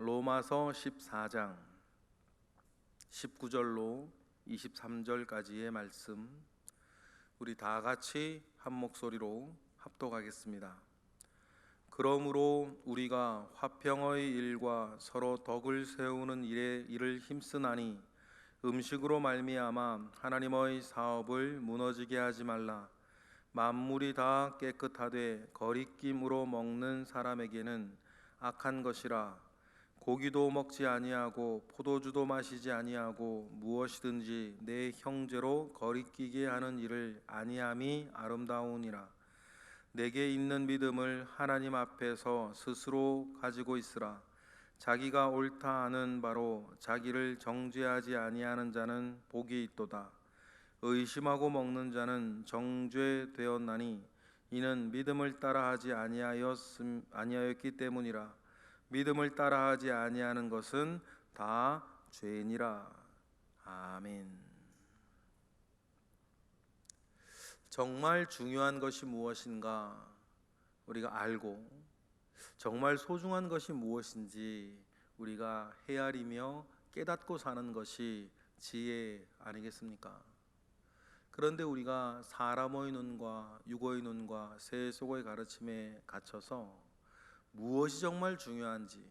로마서 14장 19절로 23절까지의 말씀, 우리 다 같이 한 목소리로 합독하겠습니다. 그러므로 우리가 화평의 일과 서로 덕을 세우는 일에 이를 힘쓰나니 음식으로 말미암아 하나님의 사업을 무너지게 하지 말라. 만물이 다 깨끗하되 거리낌으로 먹는 사람에게는 악한 것이라. 고기도 먹지 아니하고 포도주도 마시지 아니하고 무엇이든지 내 형제로 거리끼게 하는 일을 아니함이 아름다우니라. 내게 있는 믿음을 하나님 앞에서 스스로 가지고 있으라. 자기가 옳다 하는 바로 자기를 정죄하지 아니하는 자는 복이 있도다. 의심하고 먹는 자는 정죄되었나니 이는 믿음을 따라하지 아니하였기 때문이라. 믿음을 따라하지 아니하는 것은 다 죄니라. 아멘. 정말 중요한 것이 무엇인가 우리가 알고, 정말 소중한 것이 무엇인지 우리가 헤아리며 깨닫고 사는 것이 지혜 아니겠습니까? 그런데 우리가 사람의 눈과 육의 눈과 세속의 가르침에 갇혀서 무엇이 정말 중요한지,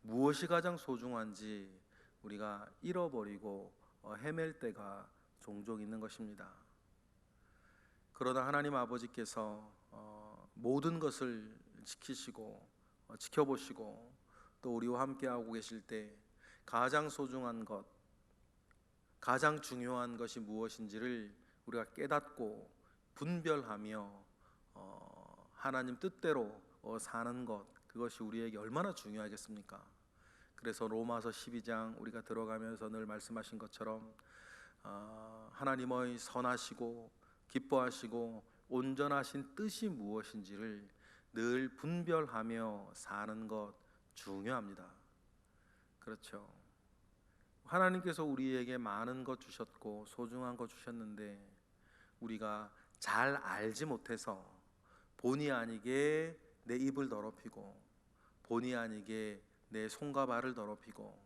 무엇이 가장 소중한지 우리가 잃어버리고 헤맬 때가 종종 있는 것입니다. 그러나 하나님 아버지께서 모든 것을 지키시고 지켜보시고 또 우리와 함께하고 계실 때 가장 소중한 것, 가장 중요한 것이 무엇인지를 우리가 깨닫고 분별하며 하나님 뜻대로 사는 것, 그것이 우리에게 얼마나 중요하겠습니까? 그래서 로마서 12장 우리가 들어가면서 늘 말씀하신 것처럼 하나님의 선하시고 기뻐하시고 온전하신 뜻이 무엇인지를 늘 분별하며 사는 것 중요합니다. 그렇죠. 하나님께서 우리에게 많은 것 주셨고 소중한 것 주셨는데 우리가 잘 알지 못해서 본의 아니게 내 입을 더럽히고 본의 아니게 내 손과 발을 더럽히고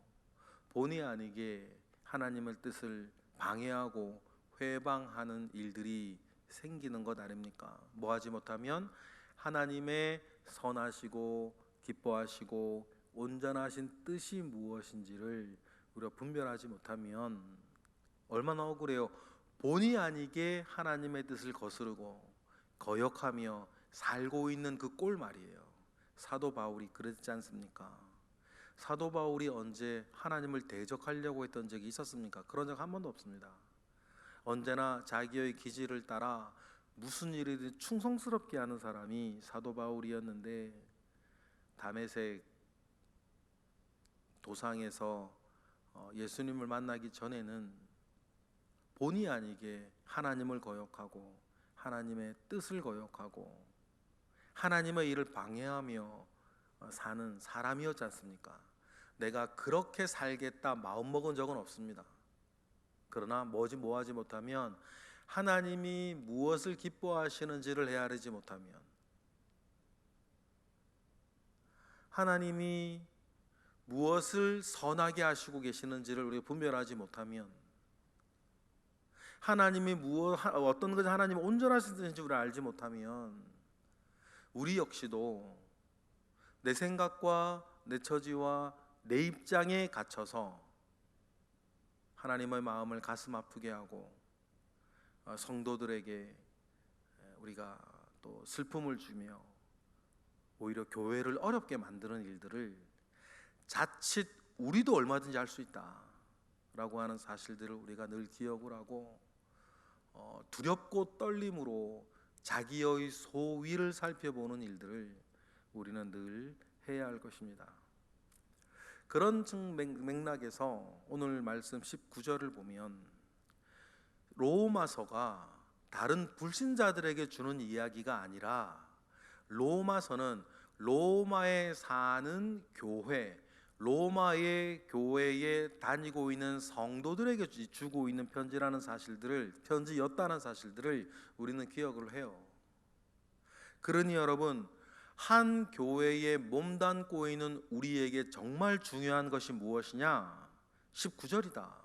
본의 아니게 하나님의 뜻을 방해하고 회방하는 일들이 생기는 것 아닙니까? 뭐하지 못하면 하나님의 선하시고 기뻐하시고 온전하신 뜻이 무엇인지를 우리가 분별하지 못하면 얼마나 억울해요. 본의 아니게 하나님의 뜻을 거스르고 거역하며 살고 있는 그 꼴 말이에요. 사도 바울이 그랬지 않습니까? 사도 바울이 언제 하나님을 대적하려고 했던 적이 있었습니까? 그런 적 한 번도 없습니다. 언제나 자기의 기질을 따라 무슨 일이든 충성스럽게 하는 사람이 사도 바울이었는데 다메섹 도상에서 예수님을 만나기 전에는 본의 아니게 하나님을 거역하고 하나님의 뜻을 거역하고 하나님의 일을 방해하며 사는 사람이었지 않습니까? 내가 그렇게 살겠다 마음먹은 적은 없습니다. 그러나 뭐하지 못하면 하나님이 무엇을 기뻐하시는지를 헤아리지 못하면 하나님이 무엇을 선하게 하시고 계시는지를 우리가 분별하지 못하면 하나님이 어떤 것이 하나님이 온전하신지 우리가 알지 못하면 우리 역시도 내 생각과 내 처지와 내 입장에 갇혀서 하나님의 마음을 가슴 아프게 하고 성도들에게 우리가 또 슬픔을 주며 오히려 교회를 어렵게 만드는 일들을 자칫 우리도 얼마든지 할 수 있다라고 하는 사실들을 우리가 늘 기억을 하고 두렵고 떨림으로 자기의 소위를 살펴보는 일들을 우리는 늘 해야 할 것입니다. 그런 맥락에서 오늘 말씀 19절을 보면 로마서가 다른 불신자들에게 주는 이야기가 아니라 로마서는 로마에 사는 교회, 로마의 교회에 다니고 있는 성도들에게 주고 있는 편지라는 사실들을, 편지였다는 사실들을 우리는 기억을 해요. 그러니 여러분, 한 교회에 몸담고 있는 우리에게 정말 중요한 것이 무엇이냐? 19절이다.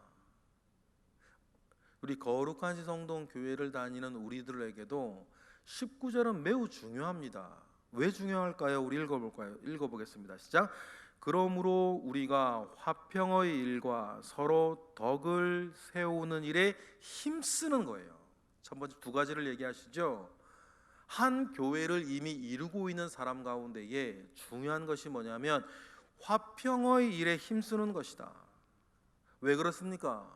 우리 거룩한 지성동 교회를 다니는 우리들에게도 19절은 매우 중요합니다. 왜 중요할까요? 우리 읽어볼까요? 읽어보겠습니다. 시작. 그러므로 우리가 화평의 일과 서로 덕을 세우는 일에 힘쓰는 거예요. 첫 번째 두 가지를 얘기하시죠. 한 교회를 이미 이루고 있는 사람 가운데에 중요한 것이 뭐냐면 화평의 일에 힘쓰는 것이다. 왜 그렇습니까?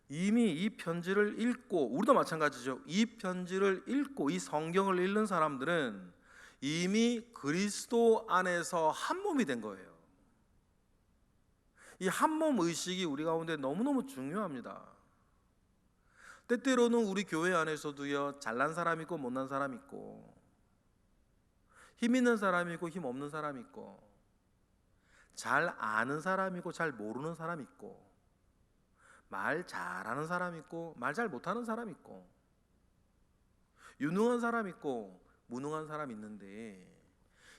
이미 이 편지를 읽고, 우리도 마찬가지죠. 이 편지를 읽고 이 성경을 읽는 사람들은 이미 그리스도 안에서 한 몸이 된 거예요. 이 한 몸 의식이 우리 가운데 너무너무 중요합니다. 때때로는 우리 교회 안에서도요, 잘난 사람 있고 못난 사람 있고, 힘 있는 사람 있고 힘 없는 사람 있고, 잘 아는 사람 있고 잘 모르는 사람 있고, 말 잘하는 사람 있고 말 잘 못하는 사람 있고, 유능한 사람 있고 무능한 사람 있는데,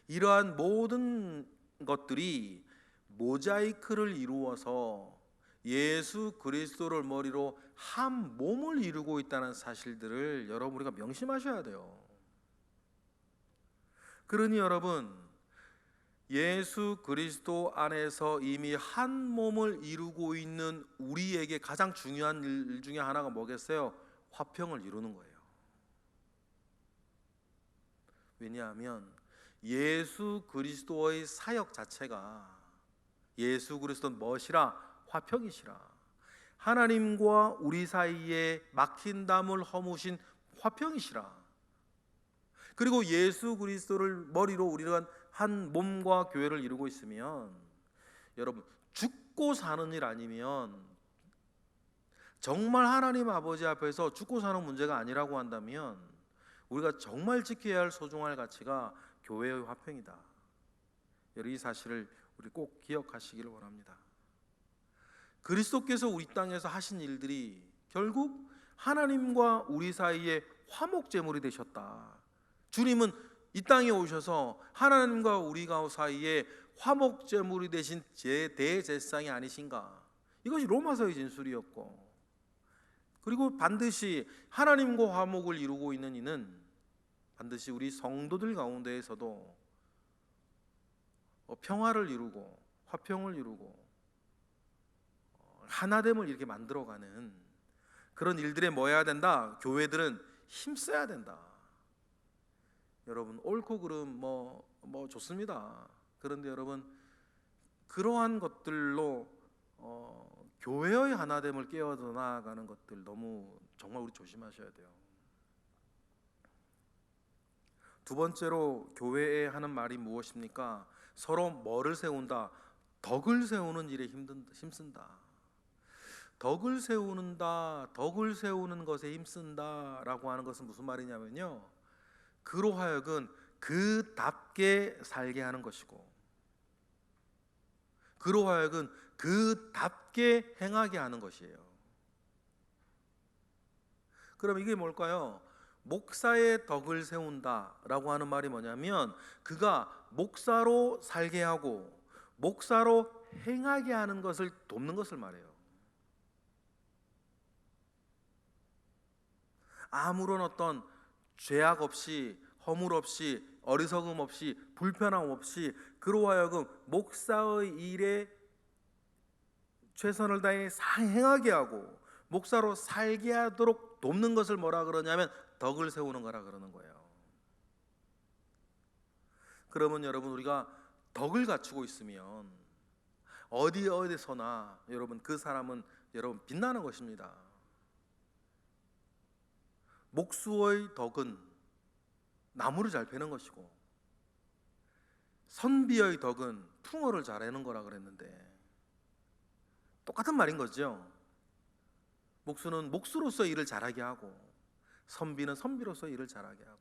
이러한 모든 것들이 모자이크를 이루어서 예수 그리스도를 머리로 한 몸을 이루고 있다는 사실들을 여러분 우리가 명심하셔야 돼요. 그러니 여러분, 예수 그리스도 안에서 이미 한 몸을 이루고 있는 우리에게 가장 중요한 일 중에 하나가 뭐겠어요? 화평을 이루는 거예요. 왜냐하면 예수 그리스도의 사역 자체가, 예수 그리스도는 무엇이라? 화평이시라. 하나님과 우리 사이에 막힌 담을 허무신 화평이시라. 그리고 예수 그리스도를 머리로 우리가 한 몸과 교회를 이루고 있으면, 여러분, 죽고 사는 일 아니면, 정말 하나님 아버지 앞에서 죽고 사는 문제가 아니라고 한다면 우리가 정말 지켜야 할 소중할 가치가 교회의 화평이다. 이 사실을 우리 꼭 기억하시기를 원합니다. 그리스도께서 우리 땅에서 하신 일들이 결국 하나님과 우리 사이에 화목제물이 되셨다. 주님은 이 땅에 오셔서 하나님과 우리가 사이에 화목제물이 되신 대제사장이 아니신가? 이것이 로마서의 진술이었고, 그리고 반드시 하나님과 화목을 이루고 있는 이는 반드시 우리 성도들 가운데에서도 평화를 이루고 화평을 이루고 하나됨을 이렇게 만들어가는 그런 일들에 뭐 해야 된다? 교회들은 힘써야 된다. 여러분, 옳고 그름 뭐 좋습니다. 그런데 여러분, 그러한 것들로 교회의 하나됨을 깨어져 나가는 것들 너무 정말 우리 조심하셔야 돼요. 두 번째로 교회에 하는 말이 무엇입니까? 서로 뭐를 세운다? 덕을 세우는 일에 힘쓴다. 덕을 세우는 것에 힘쓴다라고 하는 것은 무슨 말이냐면요, 그로 하여금 그답게 살게 하는 것이고, 그로 하여금 그답게 행하게 하는 것이에요. 그럼 이게 뭘까요? 목사의 덕을 세운다라고 하는 말이 뭐냐면, 그가 목사로 살게 하고 목사로 행하게 하는 것을 돕는 것을 말해요. 아무런 어떤 죄악 없이, 허물 없이, 어리석음 없이, 불편함 없이 그로 하여금 목사의 일에 최선을 다해 행하게 하고 목사로 살게 하도록 돕는 것을 뭐라 그러냐면 덕을 세우는 거라 그러는 거예요. 그러면 여러분, 우리가 덕을 갖추고 있으면 어디서나 여러분 그 사람은 여러분 빛나는 것입니다. 목수의 덕은 나무를 잘 패는 것이고, 선비의 덕은 풍어를 잘 해는 거라 그랬는데 똑같은 말인 거죠. 목수는 목수로서 일을 잘하게 하고, 선비는 선비로서 일을 잘하게 하고,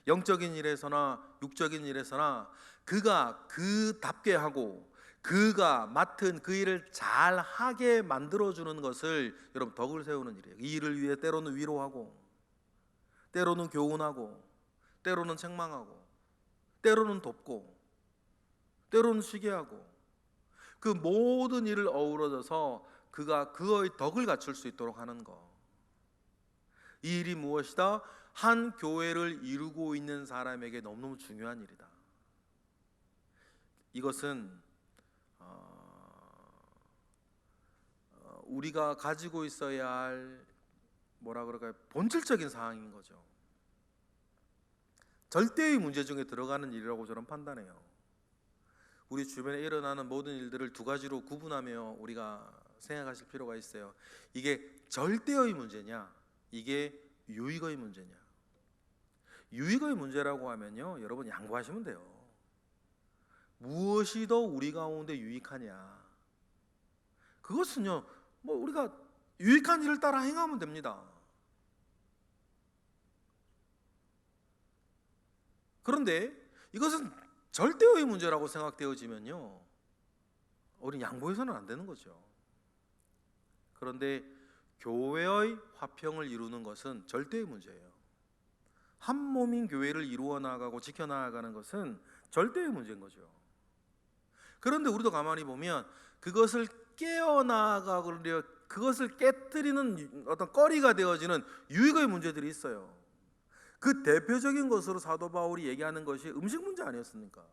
영적인 일에서나 육적인 일에서나 그가 그답게 하고 그가 맡은 그 일을 잘하게 만들어주는 것을 여러분 덕을 세우는 일이에요. 이 일을 위해 때로는 위로하고, 때로는 교훈하고, 때로는 책망하고, 때로는 돕고 때로는 쉬게 하고 그 모든 일을 어우러져서 그가 그의 덕을 갖출 수 있도록 하는 것. 이 일이 무엇이다? 한 교회를 이루고 있는 사람에게 너무너무 중요한 일이다. 이것은 우리가 가지고 있어야 할 뭐라 그럴까요? 본질적인 사항인 거죠. 절대의 문제 중에 들어가는 일이라고 저는 판단해요. 우리 주변에 일어나는 모든 일들을 두 가지로 구분하며 우리가 생각하실 필요가 있어요. 이게 절대의 문제냐, 이게 유익의 문제냐. 유익의 문제라고 하면요, 여러분 양보하시면 돼요. 무엇이 더 우리 가운데 유익하냐, 그것은요 뭐 우리가 유익한 일을 따라 행하면 됩니다. 그런데 이것은 절대의 문제라고 생각되어지면요, 우리 양보해서는 안 되는 거죠. 그런데 교회의 화평을 이루는 것은 절대의 문제예요. 한 몸인 교회를 이루어 나가고 지켜 나가는 것은 절대의 문제인 거죠. 그런데 우리도 가만히 보면 그것을 깨어나가고 그것을 깨뜨리는 어떤 거리가 되어지는 유익의 문제들이 있어요. 그 대표적인 것으로 사도 바울이 얘기하는 것이 음식 문제 아니었습니까?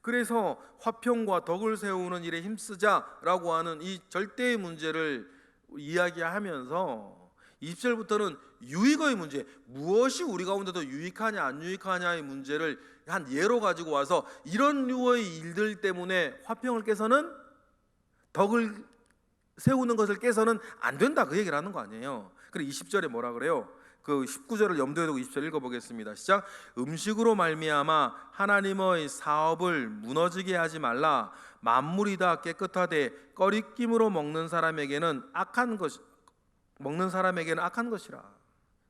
그래서 화평과 덕을 세우는 일에 힘쓰자라고 하는 이 절대의 문제를 이야기하면서 20절부터는 유익의 문제, 무엇이 우리 가운데 더 유익하냐 안 유익하냐의 문제를 한 예로 가지고 와서 이런 류의 일들 때문에 화평을 깨서는, 덕을 세우는 것을 깨서는 안 된다, 그 얘기를 하는 거 아니에요. 그리고 20절에 뭐라 그래요? 그 19절을 염두에 두고 20절 읽어보겠습니다. 시작. 음식으로 말미암아 하나님의 사업을 무너지게 하지 말라. 만물이 다 깨끗하되 꺼리낌으로 먹는 사람에게는 악한 것이라.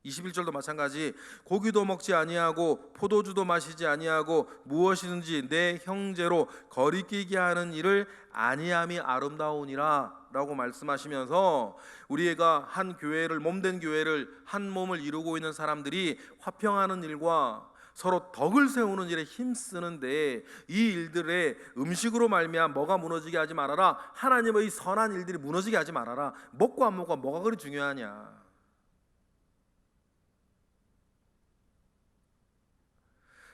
21절도 마찬가지. 고기도 먹지 아니하고 포도주도 마시지 아니하고 무엇이든지 내 형제로 거리끼게 하는 일을 아니함이 아름다우니라 라고 말씀하시면서 우리가 한 교회를, 몸된 교회를, 한 몸을 이루고 있는 사람들이 화평하는 일과 서로 덕을 세우는 일에 힘쓰는데, 이 일들에 음식으로 말미암아 뭐가 무너지게 하지 말아라, 하나님의 선한 일들이 무너지게 하지 말아라. 먹고 안 먹고 뭐가 그리 중요하냐.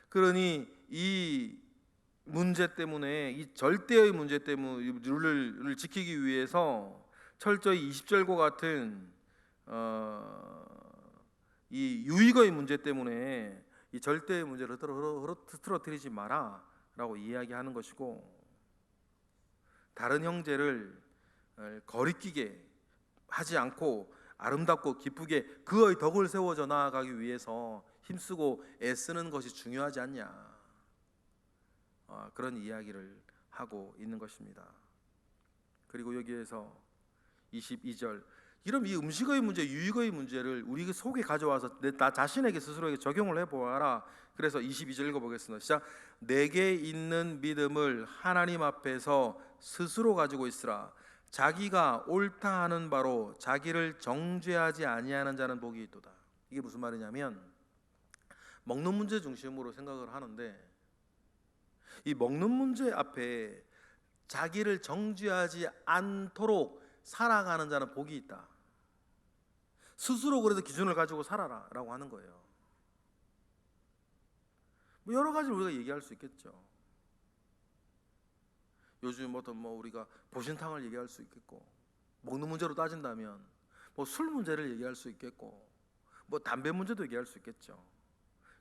그러니 이 문제 때문에, 이 절대의 문제 때문에 룰을 지키기 위해서 철저히 20절과 같은 이 유익의 문제 때문에 이 절대의 문제를 흐트러뜨리지 마라 라고 이야기하는 것이고, 다른 형제를 거리끼게 하지 않고 아름답고 기쁘게 그의 덕을 세워져 나아가기 위해서 힘쓰고 애쓰는 것이 중요하지 않냐, 그런 이야기를 하고 있는 것입니다. 그리고 여기에서 22절, 이런 이 음식의 문제, 유익의 문제를 우리 속에 가져와서 나 자신에게 스스로에게 적용을 해보아라. 그래서 22절 읽어보겠습니다. 시작. 내게 있는 믿음을 하나님 앞에서 스스로 가지고 있으라. 자기가 옳다 하는 바로 자기를 정죄하지 아니하는 자는 복이 있도다. 이게 무슨 말이냐면, 먹는 문제 중심으로 생각을 하는데, 이 먹는 문제 앞에 자기를 정죄하지 않도록 살아가는 자는 복이 있다. 스스로 그래서 기준을 가지고 살아라 라고 하는 거예요. 뭐 여러 가지 우리가 얘기할 수 있겠죠. 요즘 뭐 우리가 보신탕을 얘기할 수 있겠고, 먹는 문제로 따진다면 뭐 술 문제를 얘기할 수 있겠고, 뭐 담배 문제도 얘기할 수 있겠죠.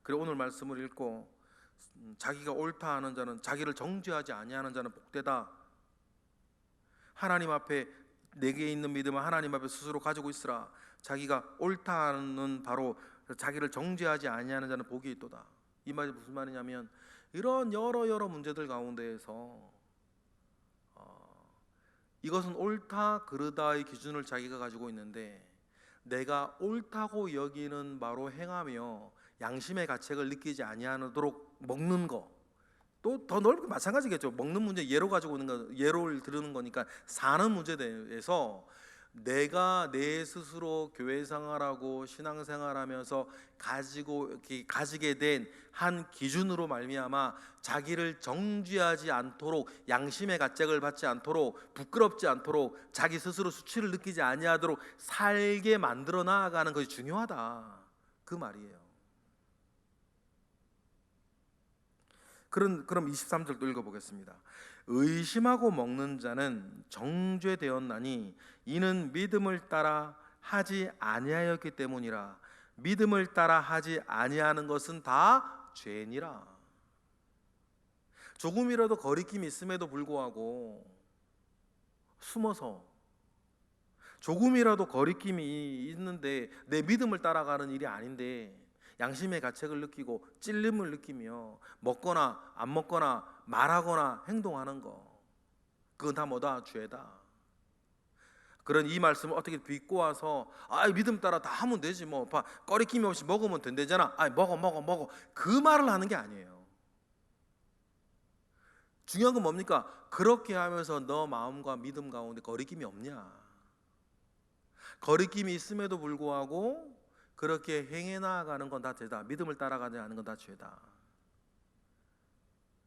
그리고 오늘 말씀을 읽고 자기가 옳다 하는 자는, 자기를 정죄하지 아니하는 자는 복되다. 하나님 앞에 내게 있는 믿음은 하나님 앞에 스스로 가지고 있으라. 자기가 옳다 하는 바로 자기를 정죄하지 아니하는 자는 복이 있도다. 이 말이 무슨 말이냐면, 이런 여러 문제들 가운데에서 이것은 옳다 그르다의 기준을 자기가 가지고 있는데, 내가 옳다고 여기는 바로 행하며 양심의 가책을 느끼지 아니하도록 먹는 거, 또 더 넓게 마찬가지겠죠. 먹는 문제 예로 가지고 오는 거, 예로를 들으는 거니까 사는 문제에 대해서 내가 내 스스로 교회 생활하고 신앙생활하면서 가지게 된 한 기준으로 말미암아 자기를 정죄하지 않도록, 양심의 가책을 받지 않도록, 부끄럽지 않도록, 자기 스스로 수치를 느끼지 아니하도록 살게 만들어 나아가는 것이 중요하다, 그 말이에요. 그럼 23절도 읽어보겠습니다. 의심하고 먹는 자는 정죄되었나니 이는 믿음을 따라 하지 아니하였기 때문이라. 믿음을 따라 하지 아니하는 것은 다 죄니라. 조금이라도 거리낌이 있음에도 불구하고 숨어서, 조금이라도 거리낌이 있는데 내 믿음을 따라가는 일이 아닌데 양심의 가책을 느끼고 찔림을 느끼며 먹거나 안 먹거나 말하거나 행동하는 거, 그건 다 뭐다? 죄다. 그런 이 말씀을 어떻게 비꼬아서 믿음 따라 다 하면 되지, 뭐 꺼리낌이 없이 먹으면 된대잖아, 먹어 그 말을 하는 게 아니에요. 중요한 건 뭡니까? 그렇게 하면서 너 마음과 믿음 가운데 거리낌이 없냐? 거리낌이 있음에도 불구하고 그렇게 행해 나아가는 건 다 죄다. 믿음을 따라가지 않는 건 다 죄다.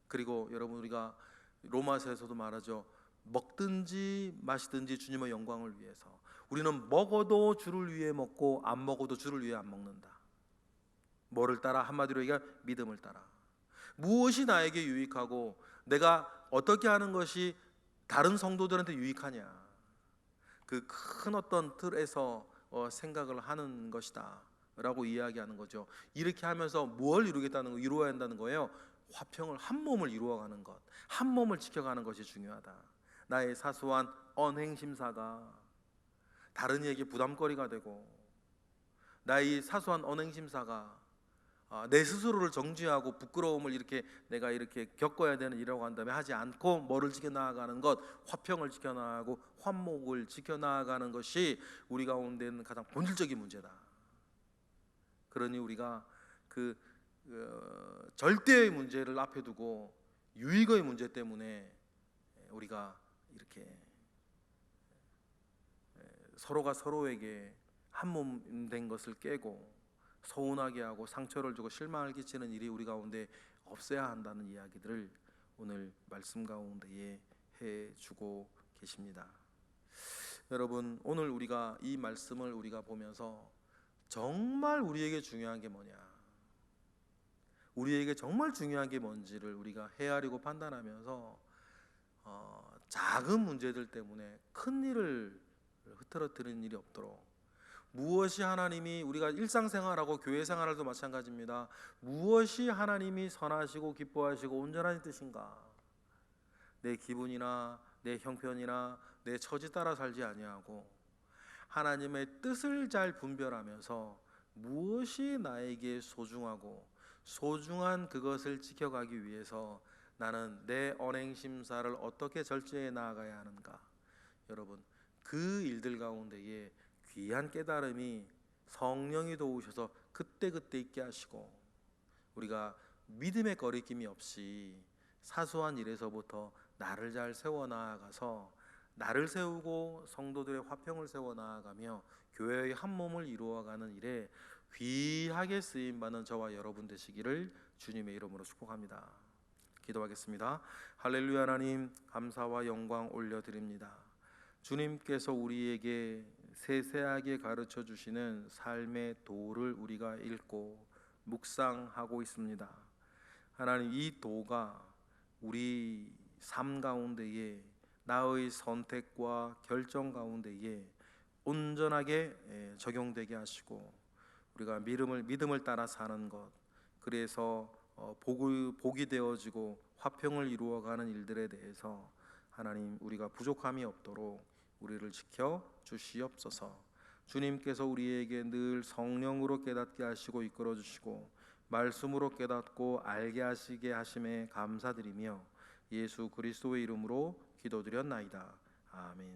그리고 여러분, 우리가 로마서에서도 말하죠. 먹든지 마시든지 주님의 영광을 위해서. 우리는 먹어도 주를 위해 먹고 안 먹어도 주를 위해 안 먹는다. 뭐를 따라? 한마디로 얘기하면 믿음을 따라. 무엇이 나에게 유익하고 내가 어떻게 하는 것이 다른 성도들한테 유익하냐, 그 큰 어떤 틀에서 생각을 하는 것이다 라고 이야기하는 거죠. 이렇게 하면서 뭘 이루겠다는 거, 이루어야 한다는 거예요. 화평을, 한 몸을 이루어가는 것, 한 몸을 지켜가는 것이 중요하다. 나의 사소한 언행심사가 다른 이에게 부담거리가 되고, 나의 사소한 언행심사가 내 스스로를 정죄하고 부끄러움을 내가 이렇게 겪어야 되는 일이라고 한다면 하지 않고 뭐를 지켜나가는 것, 화평을 지켜나가고 화목을 지켜나가는 것이 우리 가운데 있는 가장 본질적인 문제다. 그러니 우리가 절대의 문제를 앞에 두고 유익의 문제 때문에 우리가 이렇게 서로가 서로에게 한 몸 된 것을 깨고 서운하게 하고 상처를 주고 실망을 끼치는 일이 우리 가운데 없어야 한다는 이야기들을 오늘 말씀 가운데에 해주고 계십니다. 여러분, 오늘 우리가 이 말씀을 우리가 보면서 정말 우리에게 중요한 게 뭐냐, 우리에게 정말 중요한 게 뭔지를 우리가 헤아리고 판단하면서 작은 문제들 때문에 큰 일을 흐트러뜨리는 일이 없도록, 무엇이 하나님이, 우리가 일상생활하고 교회생활도 마찬가지입니다. 무엇이 하나님이 선하시고 기뻐하시고 온전한 뜻인가, 내 기분이나 내 형편이나 내 처지 따라 살지 아니하고 하나님의 뜻을 잘 분별하면서 무엇이 나에게 소중하고 소중한 그것을 지켜가기 위해서 나는 내 언행심사를 어떻게 절제해 나아가야 하는가. 여러분, 그 일들 가운데에 귀한 깨달음이 성령이 도우셔서 그때그때 있게 하시고, 우리가 믿음의 거리낌이 없이 사소한 일에서부터 나를 잘 세워나가서 나를 세우고 성도들의 화평을 세워나가며 교회의 한 몸을 이루어가는 일에 귀하게 쓰임받는 저와 여러분 되시기를 주님의 이름으로 축복합니다. 기도하겠습니다. 할렐루야. 하나님, 감사와 영광 올려드립니다. 주님께서 우리에게 세세하게 가르쳐 주시는 삶의 도를 우리가 읽고 묵상하고 있습니다. 하나님, 이 도가 우리 삶 가운데에 나의 선택과 결정 가운데에 온전하게 적용되게 하시고, 우리가 믿음을 따라 사는 것, 그래서 복이 되어지고 화평을 이루어가는 일들에 대해서 하나님, 우리가 부족함이 없도록 우리를 지켜 주시옵소서. 주님께서 우리에게 늘 성령으로 깨닫게 하시고 이끌어 주시고 말씀으로 깨닫고 알게 하시게 하심에 감사드리며 예수 그리스도의 이름으로 기도드렸나이다. 아멘.